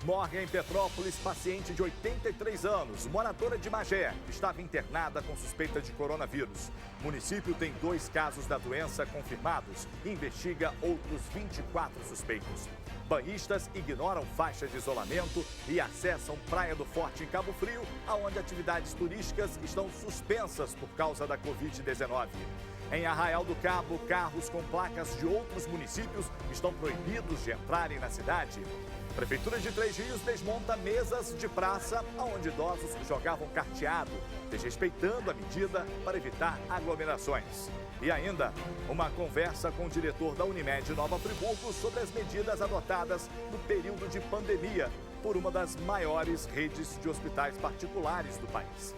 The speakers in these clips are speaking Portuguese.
Morre em Petrópolis paciente de 83 anos, moradora de Magé, estava internada com suspeita de coronavírus. O município tem 2 casos da doença confirmados e investiga outros 24 suspeitos. Banhistas ignoram faixa de isolamento e acessam Praia do Forte em Cabo Frio, onde atividades turísticas estão suspensas por causa da Covid-19. Em Arraial do Cabo, carros com placas de outros municípios estão proibidos de entrarem na cidade. Prefeitura de Três Rios desmonta mesas de praça onde idosos jogavam carteado, desrespeitando a medida para evitar aglomerações. E ainda, uma conversa com o diretor da Unimed Nova Friburgo sobre as medidas adotadas no período de pandemia por uma das maiores redes de hospitais particulares do país.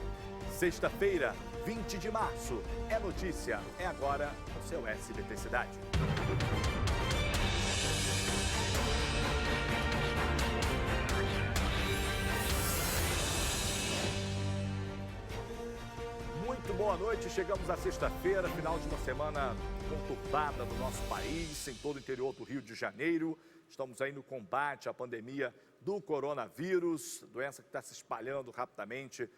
Sexta-feira, 20 de março. É notícia, é agora no seu SBT Cidade. Muito boa noite, chegamos à sexta-feira, final de uma semana conturbada no nosso país, em todo o interior do Rio de Janeiro. Estamos aí no combate à pandemia do coronavírus, doença que está se espalhando rapidamente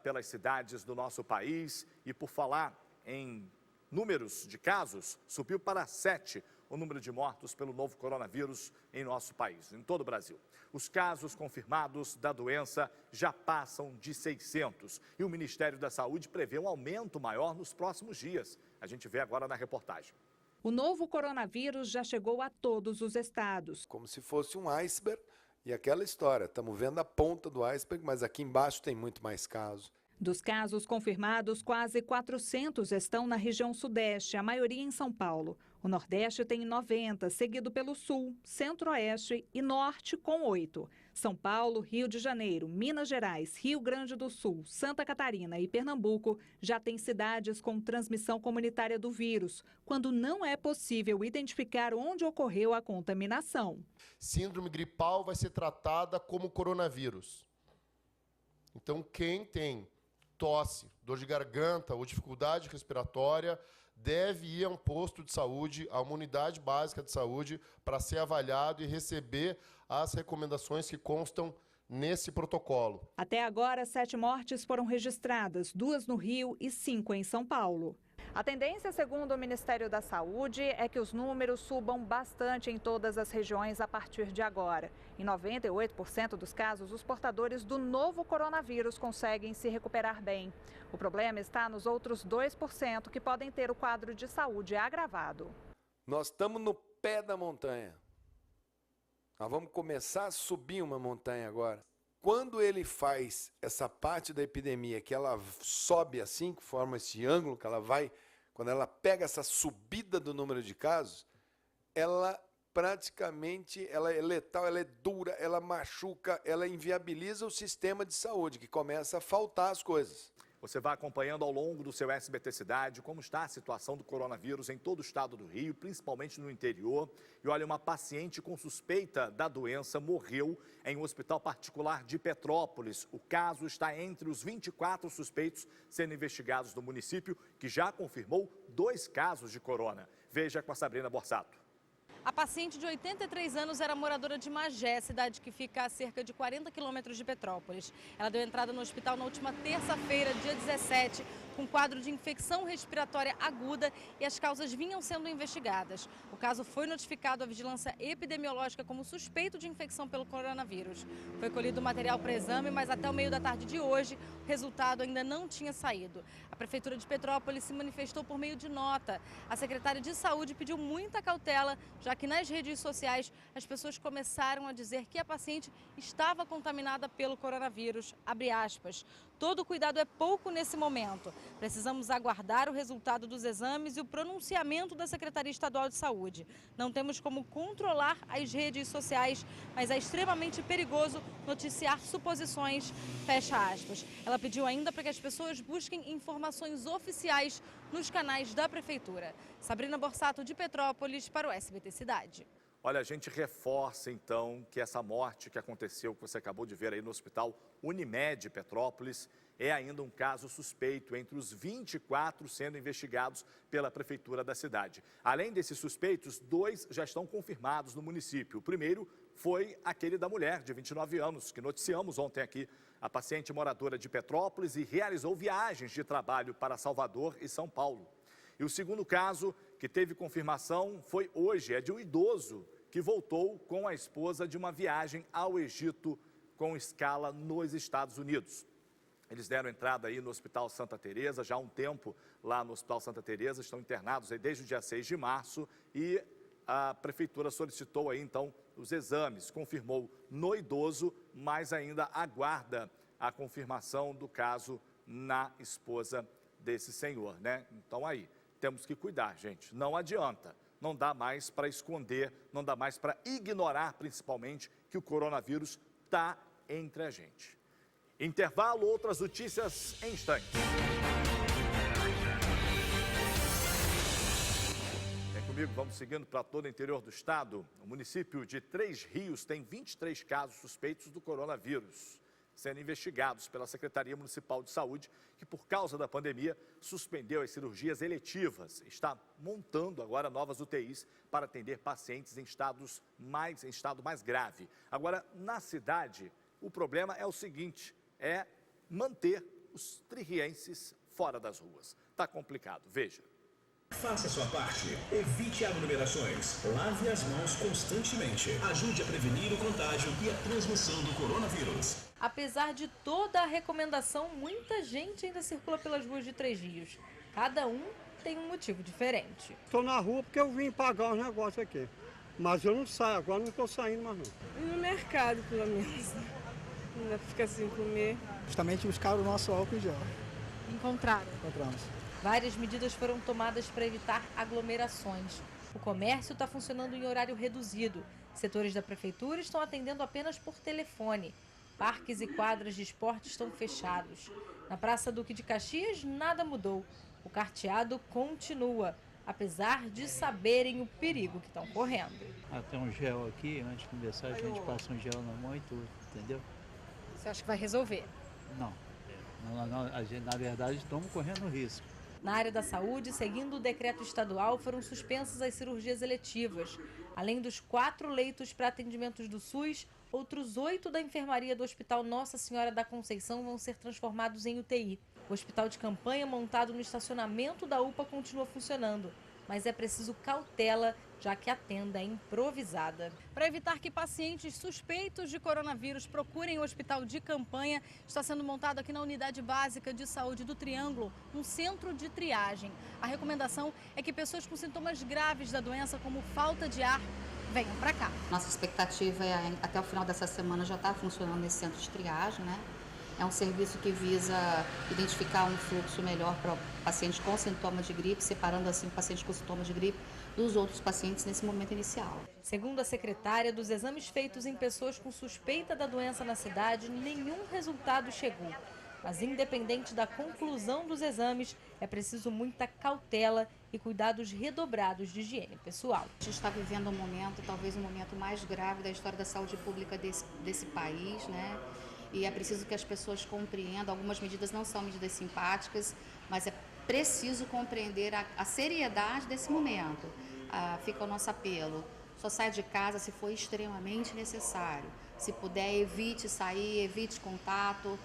pelas cidades do nosso país. E por falar em números de casos, subiu para 7 o número de mortos pelo novo coronavírus em nosso país, em todo o Brasil. Os casos confirmados da doença já passam de 600 e o Ministério da Saúde prevê um aumento maior nos próximos dias. A gente vê agora na reportagem. O novo coronavírus já chegou a todos os estados. Como se fosse um iceberg e aquela história, estamos vendo a ponta do iceberg, mas aqui embaixo tem muito mais casos. Dos casos confirmados, quase 400 estão na região sudeste, a maioria em São Paulo. O Nordeste tem 90, seguido pelo Sul, Centro-Oeste e Norte com 8. São Paulo, Rio de Janeiro, Minas Gerais, Rio Grande do Sul, Santa Catarina e Pernambuco já têm cidades com transmissão comunitária do vírus, quando não é possível identificar onde ocorreu a contaminação. Síndrome gripal vai ser tratada como coronavírus. Então, quem tem tosse, dor de garganta ou dificuldade respiratória deve ir a um posto de saúde, a uma unidade básica de saúde, para ser avaliado e receber as recomendações que constam nesse protocolo. Até agora, 7 mortes foram registradas, 2 no Rio e 5 em São Paulo. A tendência, segundo o Ministério da Saúde, é que os números subam bastante em todas as regiões a partir de agora. Em 98% dos casos, os portadores do novo coronavírus conseguem se recuperar bem. O problema está nos outros 2% que podem ter o quadro de saúde agravado. Nós estamos no pé da montanha. Nós vamos começar a subir uma montanha agora. Quando ele faz essa parte da epidemia, que ela sobe assim, que forma esse ângulo, que ela vai, quando ela pega essa subida do número de casos, ela praticamente, ela é letal, ela é dura, ela machuca, ela inviabiliza o sistema de saúde, que começa a faltar as coisas. Você vai acompanhando ao longo do seu SBT Cidade como está a situação do coronavírus em todo o estado do Rio, principalmente no interior. E olha, uma paciente com suspeita da doença morreu em um hospital particular de Petrópolis. O caso está entre os 24 suspeitos sendo investigados no município, que já confirmou 2 casos de corona. Veja com a Sabrina Borsato. A paciente de 83 anos era moradora de Magé, cidade que fica a cerca de 40 quilômetros de Petrópolis. Ela deu entrada no hospital na última terça-feira, dia 17, com quadro de infecção respiratória aguda e as causas vinham sendo investigadas. O caso foi notificado à vigilância epidemiológica como suspeito de infecção pelo coronavírus. Foi colhido o material para exame, mas até o meio da tarde de hoje, o resultado ainda não tinha saído. A Prefeitura de Petrópolis se manifestou por meio de nota. A secretária de Saúde pediu muita cautela, já que nas redes sociais as pessoas começaram a dizer que a paciente estava contaminada pelo coronavírus. Abre aspas. Todo cuidado é pouco nesse momento. Precisamos aguardar o resultado dos exames e o pronunciamento da Secretaria Estadual de Saúde. Não temos como controlar as redes sociais, mas é extremamente perigoso noticiar suposições, fecha aspas. Ela pediu ainda para que as pessoas busquem informações oficiais nos canais da Prefeitura. Sabrina Borsato, de Petrópolis, para o SBT Cidade. Olha, a gente reforça então que essa morte que aconteceu, que você acabou de ver aí no Hospital Unimed Petrópolis, é ainda um caso suspeito entre os 24 sendo investigados pela Prefeitura da cidade. Além desses suspeitos, 2 já estão confirmados no município. O primeiro foi aquele da mulher de 29 anos, que noticiamos ontem aqui. A paciente moradora de Petrópolis e realizou viagens de trabalho para Salvador e São Paulo. E o segundo caso que teve confirmação foi hoje, é de um idoso que voltou com a esposa de uma viagem ao Egito com escala nos Estados Unidos. Eles deram entrada aí no Hospital Santa Teresa, já há um tempo lá no Hospital Santa Teresa, estão internados aí desde o dia 6 de março e a prefeitura solicitou aí então os exames, confirmou no idoso, mas ainda aguarda a confirmação do caso na esposa desse senhor, né? Então aí, temos que cuidar, gente, não adianta, não dá mais para esconder, não dá mais para ignorar principalmente que o coronavírus está entre a gente. Intervalo, outras notícias em instantes. Vem comigo, vamos seguindo para todo o interior do estado. O município de Três Rios tem 23 casos suspeitos do coronavírus, sendo investigados pela Secretaria Municipal de Saúde, que por causa da pandemia suspendeu as cirurgias eletivas. Está montando agora novas UTIs para atender pacientes em estado mais grave. Agora, na cidade, o problema é o seguinte, é manter os tririenses fora das ruas. Está complicado, veja. Faça a sua parte, evite aglomerações, lave as mãos constantemente, ajude a prevenir o contágio e a transmissão do coronavírus. Apesar de toda a recomendação, muita gente ainda circula pelas ruas de Três Rios. Cada um tem um motivo diferente. Estou na rua porque eu vim pagar os negócios aqui. Mas eu não saio, agora não estou saindo mais não. No mercado, pelo menos. Ainda fica sem comer. Justamente buscaram o nosso álcool em gel. Encontramos. Várias medidas foram tomadas para evitar aglomerações. O comércio está funcionando em horário reduzido. Setores da prefeitura estão atendendo apenas por telefone. Parques e quadras de esporte estão fechados. Na Praça Duque de Caxias, nada mudou. O carteado continua, apesar de saberem o perigo que estão correndo. Tem um gel aqui, antes de começar a gente passa um gel na mão e tudo, entendeu? Você acha que vai resolver? Não. Na verdade, estamos correndo risco. Na área da saúde, seguindo o decreto estadual, foram suspensas as cirurgias eletivas. Além dos 4 leitos para atendimentos do SUS, outros 8 da enfermaria do Hospital Nossa Senhora da Conceição vão ser transformados em UTI. O hospital de campanha, montado no estacionamento da UPA, continua funcionando, mas é preciso cautela, já que a tenda é improvisada. Para evitar que pacientes suspeitos de coronavírus procurem o hospital de campanha, está sendo montado aqui na Unidade Básica de Saúde do Triângulo um centro de triagem. A recomendação é que pessoas com sintomas graves da doença, como falta de ar, venham para cá. Nossa expectativa é, até o final dessa semana, já está funcionando esse centro de triagem, né? É um serviço que visa identificar um fluxo melhor para pacientes com sintomas de gripe, separando assim pacientes com sintomas de gripe dos outros pacientes nesse momento inicial. Segundo a secretária, dos exames feitos em pessoas com suspeita da doença na cidade, nenhum resultado chegou. Mas independente da conclusão dos exames, é preciso muita cautela e cuidados redobrados de higiene pessoal. A gente está vivendo um momento, talvez o momento mais grave da história da saúde pública desse país, né? E é preciso que as pessoas compreendam, algumas medidas não são medidas simpáticas, mas é preciso compreender a seriedade desse momento. Fica o nosso apelo, só saia de casa se for extremamente necessário. Se puder, evite sair, evite contato,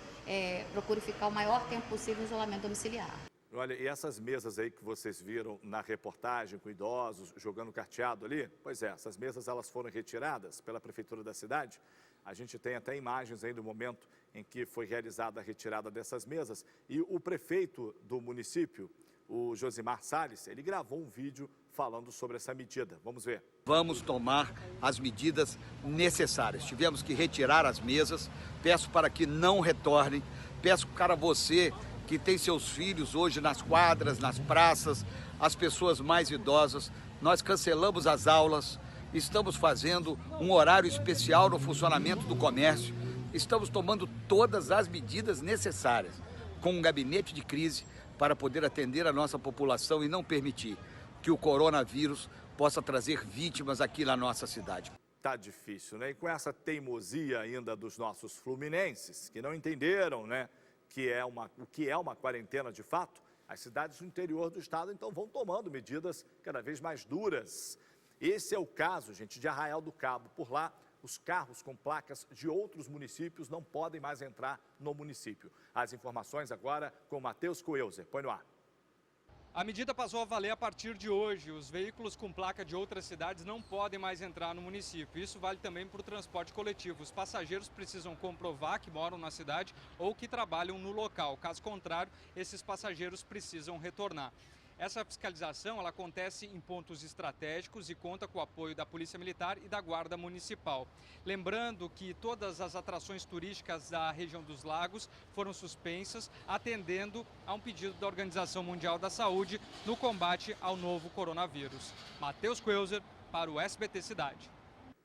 procure ficar o maior tempo possível em isolamento domiciliar. Olha, e essas mesas aí que vocês viram na reportagem com idosos jogando carteado ali, pois é, essas mesas elas foram retiradas pela prefeitura da cidade. A gente tem até imagens aí do momento em que foi realizada a retirada dessas mesas e o prefeito do município, o Josimar Salles, ele gravou um vídeo falando sobre essa medida. Vamos ver. Vamos tomar as medidas necessárias. Tivemos que retirar as mesas. Peço para que não retornem. Peço para você que tem seus filhos hoje nas quadras, nas praças, as pessoas mais idosas. Nós cancelamos as aulas. Estamos fazendo um horário especial no funcionamento do comércio. Estamos tomando todas as medidas necessárias com um gabinete de crise para poder atender a nossa população e não permitir que o coronavírus possa trazer vítimas aqui na nossa cidade. Tá difícil, né? E com essa teimosia ainda dos nossos fluminenses, que não entenderam, né, o que é uma quarentena de fato, as cidades do interior do estado então vão tomando medidas cada vez mais duras. Esse é o caso, gente, de Arraial do Cabo. Por lá, os carros com placas de outros municípios não podem mais entrar no município. As informações agora com Matheus Coelzer. Põe no ar. A medida passou a valer a partir de hoje. Os veículos com placa de outras cidades não podem mais entrar no município. Isso vale também para o transporte coletivo. Os passageiros precisam comprovar que moram na cidade ou que trabalham no local. Caso contrário, esses passageiros precisam retornar. Essa fiscalização ela acontece em pontos estratégicos e conta com o apoio da Polícia Militar e da Guarda Municipal. Lembrando que todas as atrações turísticas da região dos lagos foram suspensas, atendendo a um pedido da Organização Mundial da Saúde no combate ao novo coronavírus. Matheus Coelzer, para o SBT Cidade.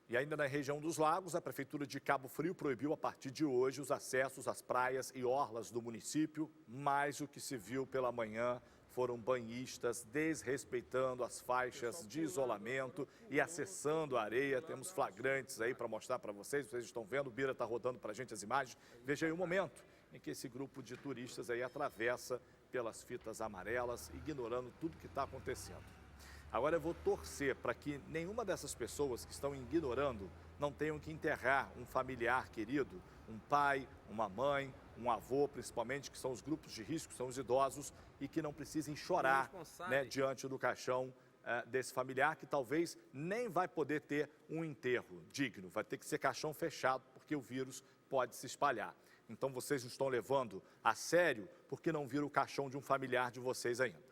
E ainda na região dos lagos, a Prefeitura de Cabo Frio proibiu a partir de hoje os acessos às praias e orlas do município, mas o que se viu pela manhã foram banhistas desrespeitando as faixas de isolamento e acessando a areia. Temos flagrantes aí para mostrar para vocês. Vocês estão vendo, o Bira está rodando para a gente as imagens. Veja aí o momento em que esse grupo de turistas aí atravessa pelas fitas amarelas, ignorando tudo que está acontecendo. Agora eu vou torcer para que nenhuma dessas pessoas que estão ignorando não tenham que enterrar um familiar querido, um pai, uma mãe, um avô, principalmente, que são os grupos de risco, são os idosos, e que não precisem chorar, né, diante do caixão desse familiar, que talvez nem vai poder ter um enterro digno, vai ter que ser caixão fechado, porque o vírus pode se espalhar. Então vocês não estão levando a sério porque não viram o caixão de um familiar de vocês ainda.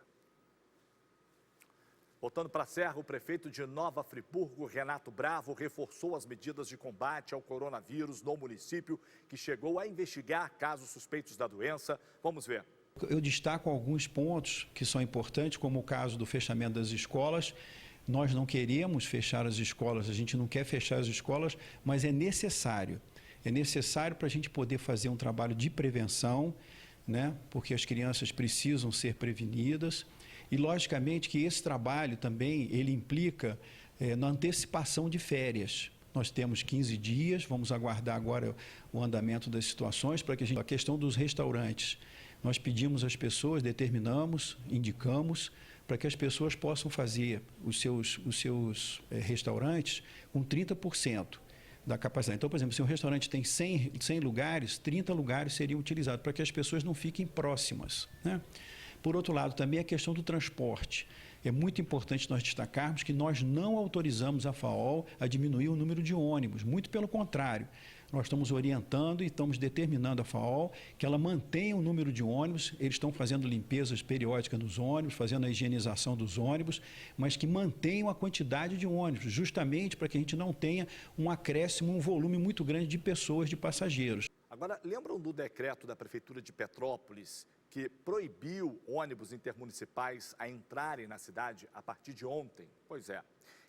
Voltando para a Serra, o prefeito de Nova Friburgo, Renato Bravo, reforçou as medidas de combate ao coronavírus no município, que chegou a investigar casos suspeitos da doença. Vamos ver. Eu destaco alguns pontos que são importantes, como o caso do fechamento das escolas. Nós não queremos fechar as escolas, a gente não quer fechar as escolas, mas é necessário. É necessário para a gente poder fazer um trabalho de prevenção, né? Porque as crianças precisam ser prevenidas. E, logicamente, que esse trabalho também, ele implica na antecipação de férias. Nós temos 15 dias, vamos aguardar agora o andamento das situações, para que a questão dos restaurantes, nós pedimos às pessoas, determinamos, indicamos, para que as pessoas possam fazer os seus restaurantes com 30% da capacidade. Então, por exemplo, se um restaurante tem 100 lugares, 30 lugares seriam utilizados, para que as pessoas não fiquem próximas, né? Por outro lado, também a questão do transporte. É muito importante nós destacarmos que nós não autorizamos a FAOL a diminuir o número de ônibus, muito pelo contrário. Nós estamos orientando e estamos determinando a FAOL que ela mantenha o número de ônibus, eles estão fazendo limpezas periódicas nos ônibus, fazendo a higienização dos ônibus, mas que mantenham a quantidade de ônibus, justamente para que a gente não tenha um acréscimo, um volume muito grande de pessoas, de passageiros. Agora, lembram do decreto da Prefeitura de Petrópolis, que proibiu ônibus intermunicipais a entrarem na cidade a partir de ontem? Pois é,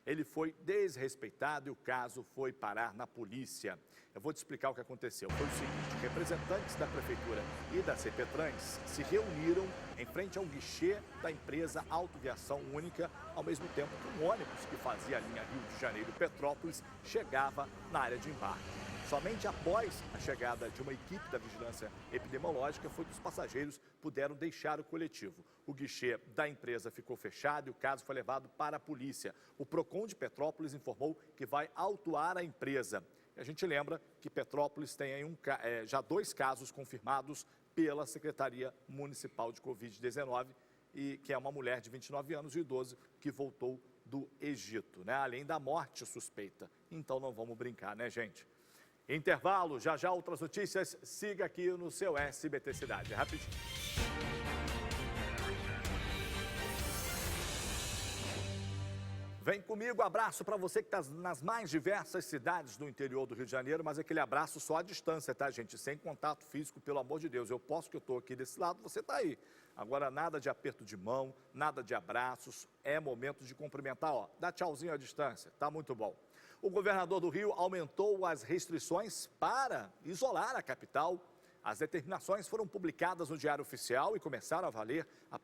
ele foi desrespeitado e o caso foi parar na polícia. Eu vou te explicar o que aconteceu. Foi o seguinte: representantes da Prefeitura e da CPTrans se reuniram em frente ao guichê da empresa Autoviação Única, ao mesmo tempo que um ônibus que fazia a linha Rio de Janeiro-Petrópolis chegava na área de embarque. Somente após a chegada de uma equipe da vigilância epidemiológica foi que os passageiros puderam deixar o coletivo. O guichê da empresa ficou fechado e o caso foi levado para a polícia. O Procon de Petrópolis informou que vai autuar a empresa. E a gente lembra que Petrópolis tem aí já 2 casos confirmados pela Secretaria Municipal de Covid-19, e que é uma mulher de 29 anos e um idoso que voltou do Egito, né? Além da morte suspeita. Então não vamos brincar, né, gente? Intervalo, já outras notícias, siga aqui no seu SBT Cidade. É rapidinho. Vem comigo, abraço para você que está nas mais diversas cidades do interior do Rio de Janeiro, mas aquele abraço só à distância, tá, gente? Sem contato físico, pelo amor de Deus. Eu posso que eu estou aqui desse lado, você está aí. Agora, nada de aperto de mão, nada de abraços, é momento de cumprimentar, ó. Dá tchauzinho à distância, tá muito bom. O governador do Rio aumentou as restrições para isolar a capital. As determinações foram publicadas no Diário Oficial e vão começar a valer a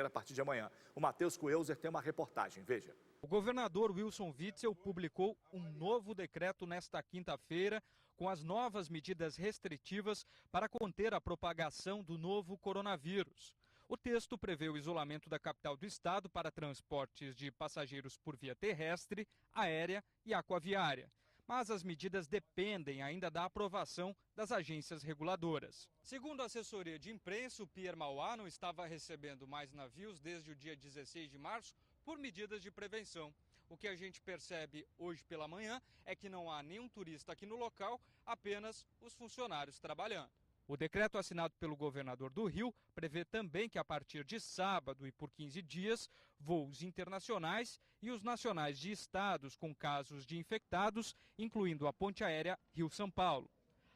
partir de amanhã. O Matheus Coelzer tem uma reportagem, veja. O governador Wilson Witzel publicou um novo decreto nesta quinta-feira com as novas medidas restritivas para conter a propagação do novo coronavírus. O texto prevê o isolamento da capital do estado para transportes de passageiros por via terrestre, aérea e aquaviária. mas as medidas dependem ainda da aprovação das agências reguladoras. Segundo a assessoria de imprensa, o Pier Mauá não estava recebendo mais navios desde o dia 16 de março por medidas de prevenção. O que a gente percebe hoje pela manhã é que não há nenhum turista aqui no local, apenas os funcionários trabalhando. O decreto assinado pelo governador do Rio prevê também que a partir de sábado e por 15 dias, voos internacionais e os nacionais de estados com casos de infectados, incluindo a ponte aérea Rio-São Paulo.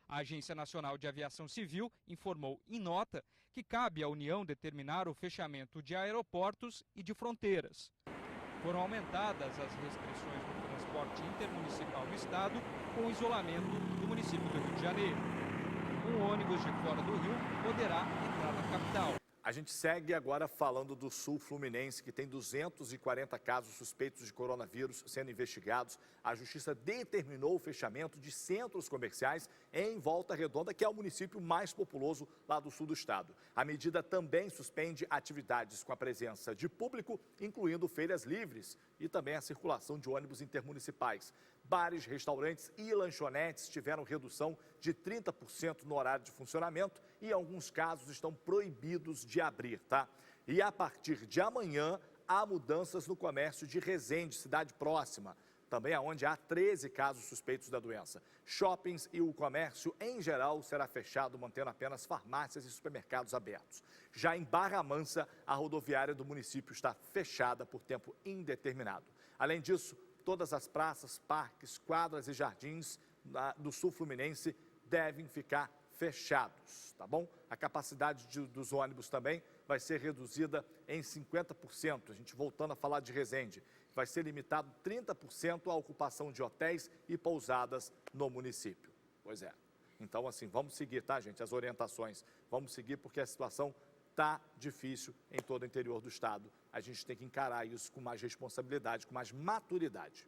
A Agência Nacional de Aviação Civil informou em nota que cabe à União determinar o fechamento de aeroportos e de fronteiras. Foram aumentadas as restrições no transporte intermunicipal no estado com o isolamento do município do Rio de Janeiro. Um ônibus de fora do Rio poderá entrar na capital. A gente segue agora falando do sul fluminense, que tem 240 casos suspeitos de coronavírus sendo investigados. A Justiça determinou o fechamento de centros comerciais em Volta Redonda, que é o município mais populoso lá do sul do estado. A medida também suspende atividades com a presença de público, incluindo feiras livres e também a circulação de ônibus intermunicipais. Bares, restaurantes e lanchonetes tiveram redução de 30% no horário de funcionamento e, em alguns casos, estão proibidos de abrir, tá? E a partir de amanhã, há mudanças no comércio de Resende, cidade próxima, também aonde há 13 casos suspeitos da doença. Shoppings e o comércio, em geral, será fechado, mantendo apenas farmácias e supermercados abertos. Já em Barra Mansa, a rodoviária do município está fechada por tempo indeterminado. Além disso, todas as praças, parques, quadras e jardins do sul fluminense devem ficar fechados, tá bom? A capacidade dos ônibus também vai ser reduzida em 50%. A gente voltando a falar de Resende, vai ser limitado 30% a ocupação de hotéis e pousadas no município. Pois é. Então, assim, vamos seguir, tá, gente? As orientações. Vamos seguir porque a situação está difícil em todo o interior do estado. A gente tem que encarar isso com mais responsabilidade, com mais maturidade.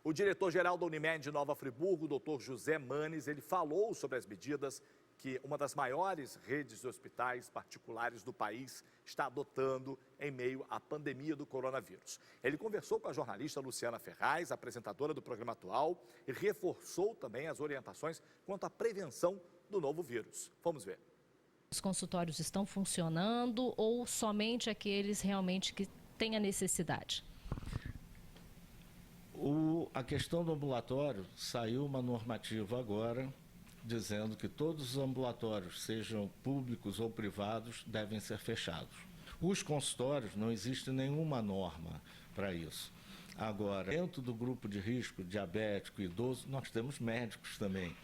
O diretor-geral da Unimed de Nova Friburgo, o Dr. José Manes, ele falou sobre as medidas que uma das maiores redes de hospitais particulares do país está adotando em meio à pandemia do coronavírus. Ele conversou com a jornalista Luciana Ferraz, apresentadora do programa atual, e reforçou também as orientações quanto à prevenção do novo vírus. Vamos ver. Os consultórios estão funcionando ou somente aqueles realmente que têm a necessidade? A questão do ambulatório, saiu uma normativa agora dizendo que todos os ambulatórios, sejam públicos ou privados, devem ser fechados. Os consultórios, não existe nenhuma norma para isso. Agora, dentro do grupo de risco, diabético, idoso, nós temos médicos também.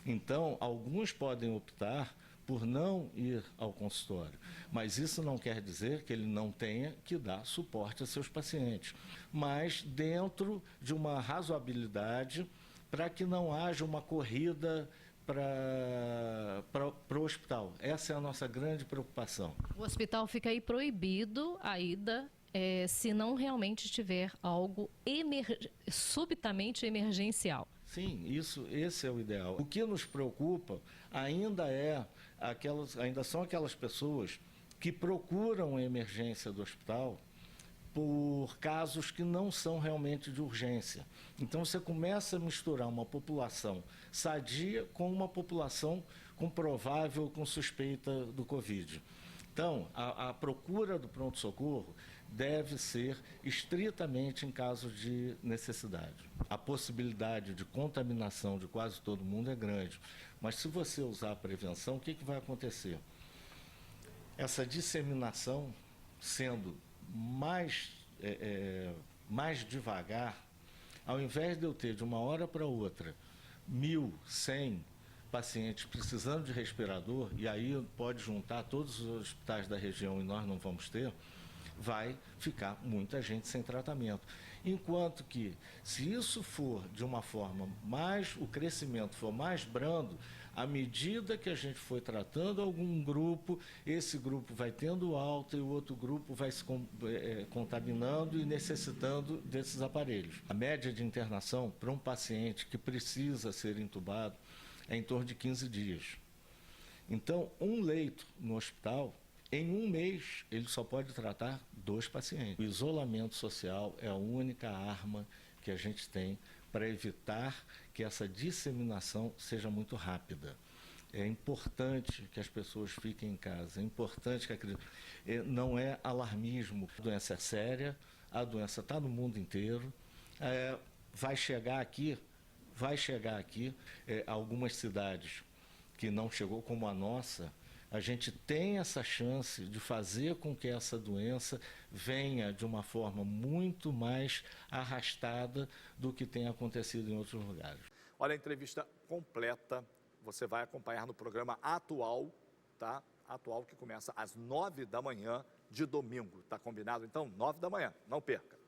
Então, alguns podem optar por não ir ao consultório. Mas isso não quer dizer que ele não tenha que dar suporte a seus pacientes, mas dentro de uma razoabilidade para que não haja uma corrida para o hospital. Essa é a nossa grande preocupação. O hospital fica aí proibido a ida se não realmente tiver algo subitamente emergencial. Sim, esse é o ideal. O que nos preocupa ainda são aquelas pessoas que procuram a emergência do hospital por casos que não são realmente de urgência. Então você começa a misturar uma população sadia com uma população com provável, com suspeita do Covid. Então, a procura do pronto-socorro deve ser estritamente em caso de necessidade. A possibilidade de contaminação de quase todo mundo é grande, mas se você usar a prevenção, o que vai acontecer? Essa disseminação sendo mais devagar, ao invés de eu ter de uma hora para outra 1.100 pacientes precisando de respirador, e aí pode juntar todos os hospitais da região e nós não vamos ter, vai ficar muita gente sem tratamento. Enquanto que, se isso for de uma forma o crescimento for mais brando, à medida que a gente for tratando algum grupo, esse grupo vai tendo alta e o outro grupo vai se contaminando e necessitando desses aparelhos. A média de internação para um paciente que precisa ser entubado é em torno de 15 dias. Então, um leito no hospital, em um mês, ele só pode tratar 2 pacientes. O isolamento social é a única arma que a gente tem para evitar que essa disseminação seja muito rápida. É importante que as pessoas fiquem em casa, é importante que não é alarmismo. A doença é séria, a doença está no mundo inteiro, vai chegar aqui, algumas cidades que não chegou, como a nossa. A gente tem essa chance de fazer com que essa doença venha de uma forma muito mais arrastada do que tem acontecido em outros lugares. Olha, a entrevista completa você vai acompanhar no programa Atual, tá? Atual, que começa às 9 da manhã de domingo. Tá combinado? Então, 9 da manhã, não perca.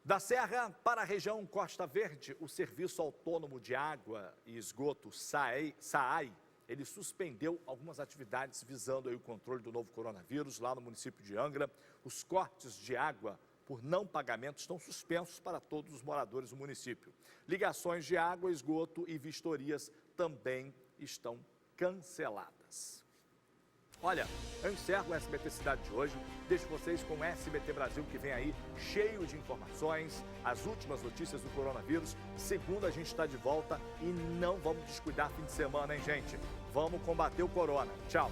Da Serra para a região Costa Verde, o Serviço Autônomo de Água e Esgoto, SAAI, ele suspendeu algumas atividades visando aí o controle do novo coronavírus lá no município de Angra. Os cortes de água por não pagamento estão suspensos para todos os moradores do município. Ligações de água, esgoto e vistorias também estão canceladas. Olha, eu encerro o SBT Cidade de hoje, deixo vocês com o SBT Brasil, que vem aí cheio de informações, as últimas notícias do coronavírus. Segunda a gente está de volta e não vamos descuidar fim de semana, hein, gente? Vamos combater o corona. Tchau!